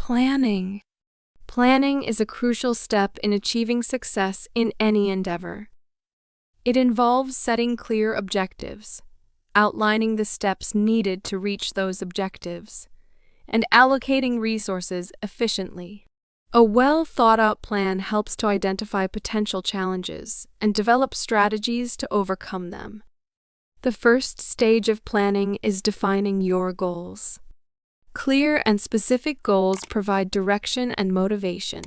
Planning. Planning is a crucial step in achieving success in any endeavor. It involves setting clear objectives, outlining the steps needed to reach those objectives, and allocating resources efficiently. A well-thought-out plan helps to identify potential challenges and develop strategies to overcome them. The first stage of planning is defining your goals. Clear and specific goals provide direction and motivation.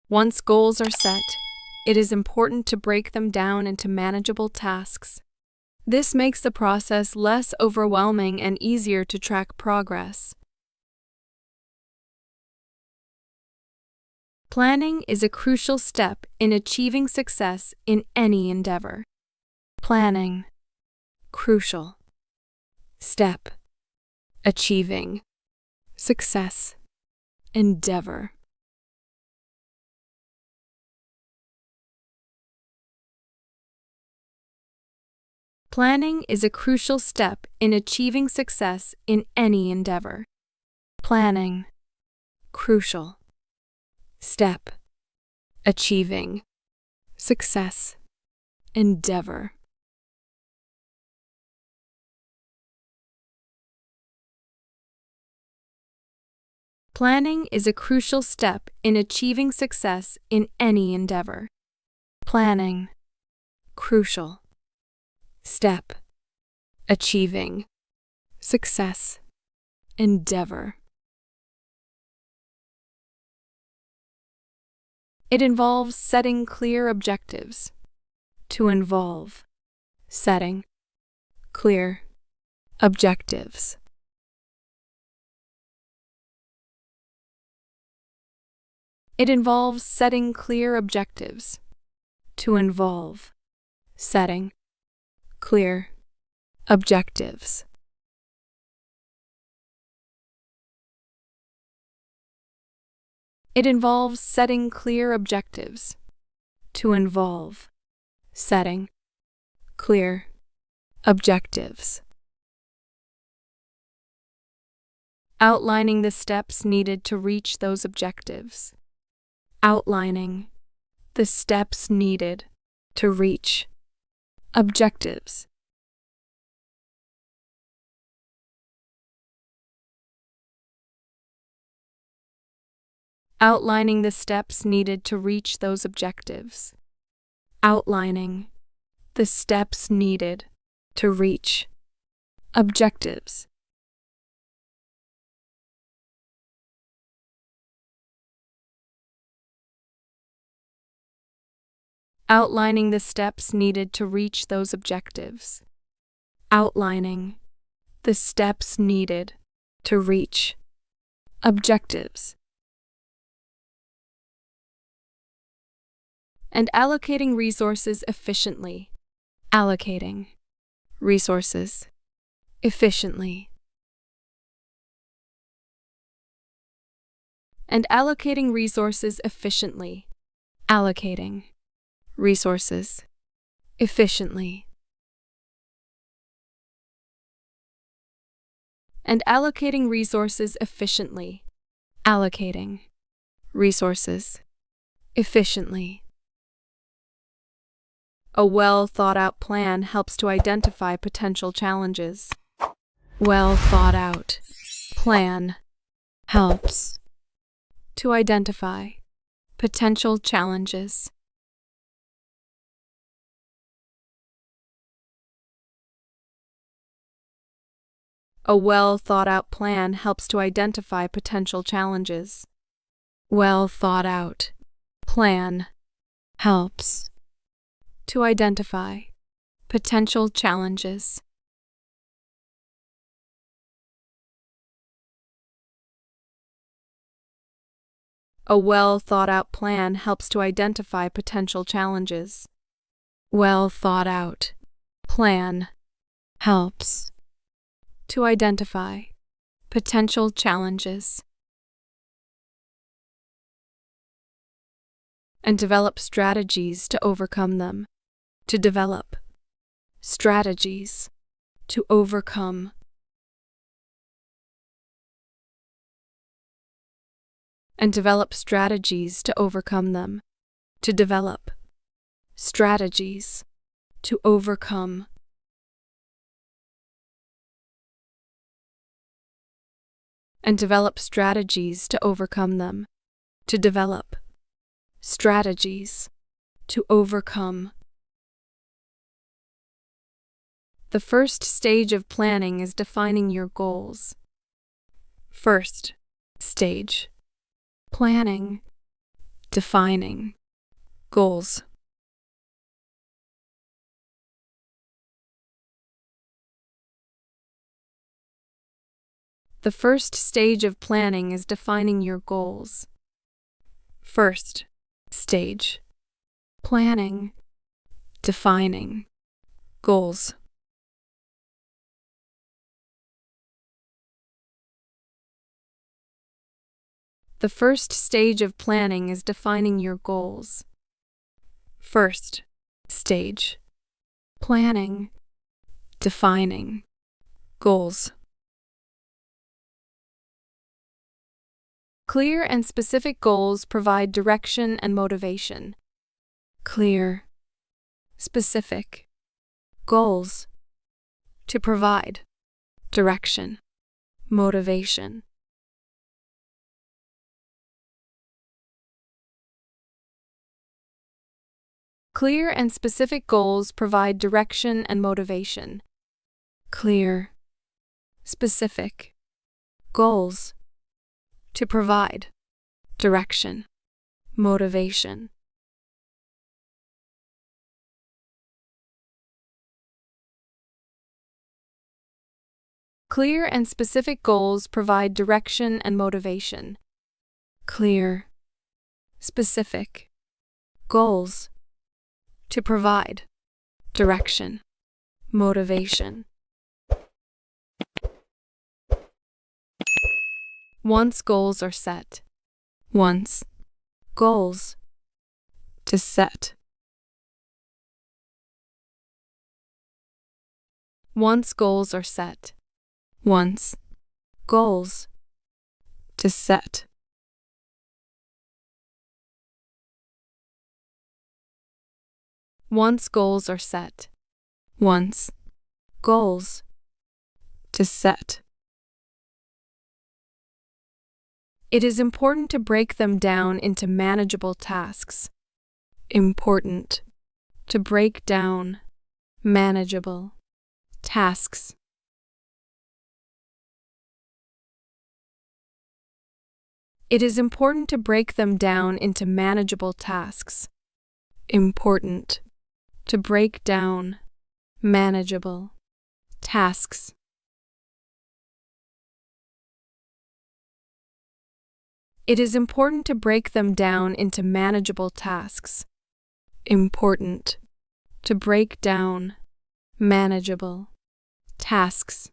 Once goals are set, it is important to break them down into manageable tasks. This makes the process less overwhelming and easier to track progress. Planning is a crucial step in achieving success in any endeavor. Planning. Crucial. Step. Achieving. Success. Endeavor. Planning is a crucial step in achieving success in any endeavor. Planning. Crucial. Step. Achieving. Success. Endeavor. Planning is a crucial step in achieving success in any endeavor. Planning. Crucial. Step. Achieving. Success. Endeavor. It involves setting clear objectives. To involve. Setting. Clear. Objectives. It involves setting clear objectives. To involve. Setting. Clear. Objectives. It involves setting clear objectives. To involve. Setting. Clear. Objectives. Outlining the steps needed to reach those objectives. Outlining the steps needed to reach objectives. Outlining the steps needed to reach those objectives. Outlining the steps needed to reach objectives. Outlining the steps needed to reach those objectives. Outlining the steps needed to reach objectives. And allocating resources efficiently. Allocating resources efficiently. And allocating resources efficiently. Allocating resources efficiently. And allocating resources efficiently. Allocating resources efficiently. A well-thought-out plan helps to identify potential challenges. Well-thought-out plan helps to identify potential challenges. A well-thought-out plan helps to identify potential challenges. Well-thought-out plan helps to identify potential challenges. A well-thought-out plan helps to identify potential challenges. Well-thought-out plan helps to identify potential challenges. And develop strategies to overcome them. To develop strategies to overcome and develop strategies to overcome them. To develop strategies to overcome. And develop strategies to overcome them. To develop strategies to overcome. The first stage of planning is defining your goals. First stage. Planning. Defining. Goals. The first stage of planning is defining your goals. First stage. Planning. Defining. Goals. The first stage of planning is defining your goals. First stage. Planning. Defining. Goals. Clear and specific goals provide direction and motivation. Clear, specific goals to provide direction, motivation. Clear and specific goals provide direction and motivation. Clear, specific goals to provide direction, motivation. Clear and specific goals provide direction and motivation. Clear, specific goals to provide direction, motivation. Once goals are set. Once goals to set. Once goals are set. Once goals to set. Once goals are set. Once goals to set. It is important to break them down into manageable tasks. Important to break down manageable tasks. It is important to break them down into manageable tasks. Important to break down manageable tasks. It is important to break them down into manageable tasks. Important to break down manageable tasks.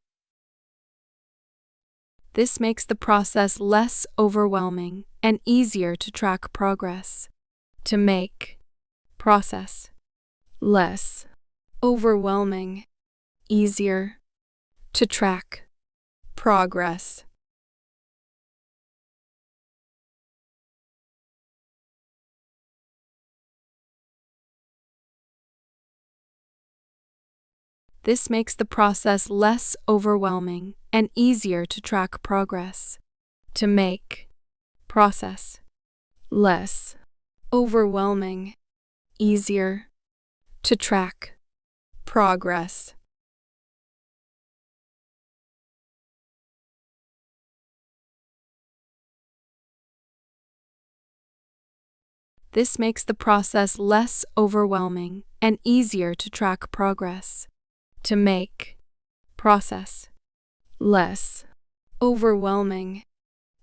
This makes the process less overwhelming and easier to track progress. To make process less overwhelming, easier to track progress. This makes the process less overwhelming and easier to track progress. To make process less overwhelming, easier to track progress. This makes the process less overwhelming and easier to track progress. To make process less overwhelming,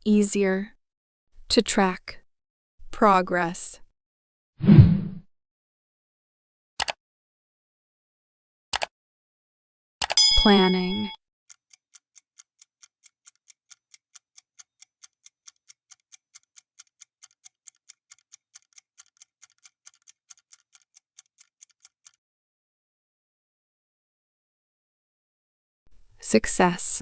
easier to track progress. Planning. Success.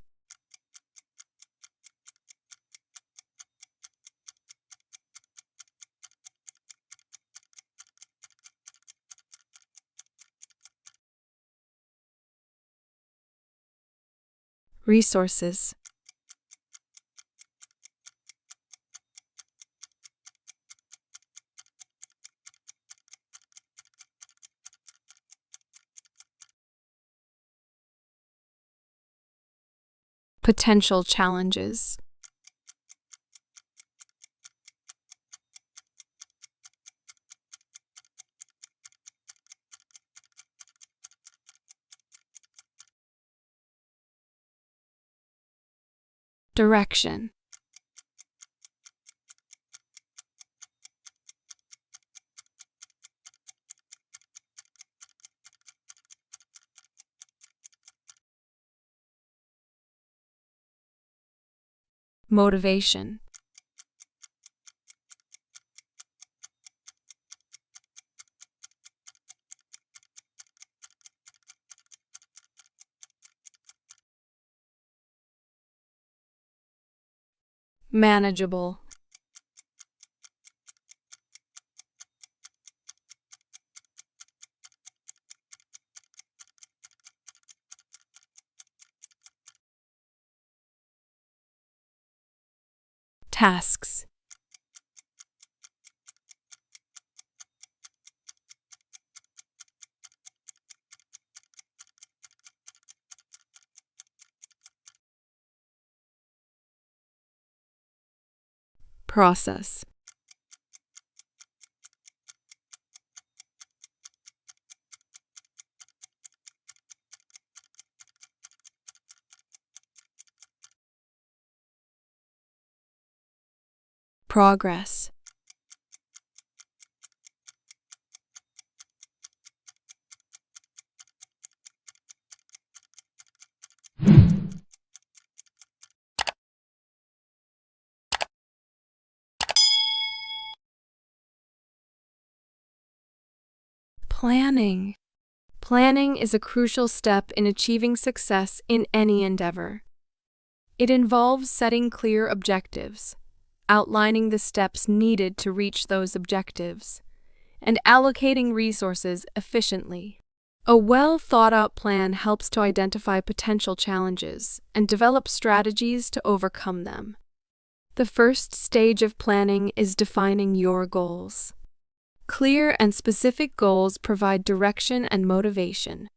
Resources. Potential challenges. Direction. Motivation. Manageable. Tasks. Process. Progress. Planning. Planning is a crucial step in achieving success in any endeavor. It involves setting clear objectives, outlining the steps needed to reach those objectives, and allocating resources efficiently. A well-thought-out plan helps to identify potential challenges and develop strategies to overcome them. The first stage of planning is defining your goals. Clear and specific goals provide direction and motivation.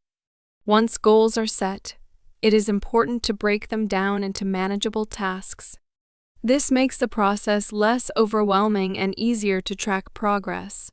Once goals are set, it is important to break them down into manageable tasks. This makes the process less overwhelming and easier to track progress.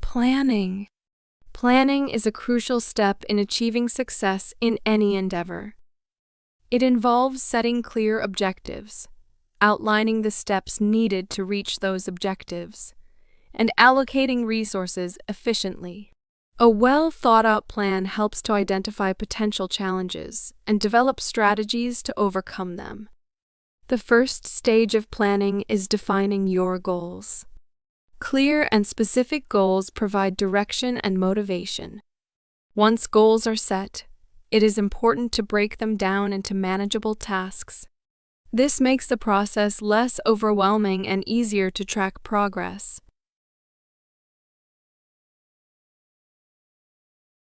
Planning. Planning is a crucial step in achieving success in any endeavor. It involves setting clear objectives, outlining the steps needed to reach those objectives, and allocating resources efficiently. A well-thought-out plan helps to identify potential challenges and develop strategies to overcome them. The first stage of planning is defining your goals. Clear and specific goals provide direction and motivation. Once goals are set, it is important to break them down into manageable tasks. This makes the process less overwhelming and easier to track progress.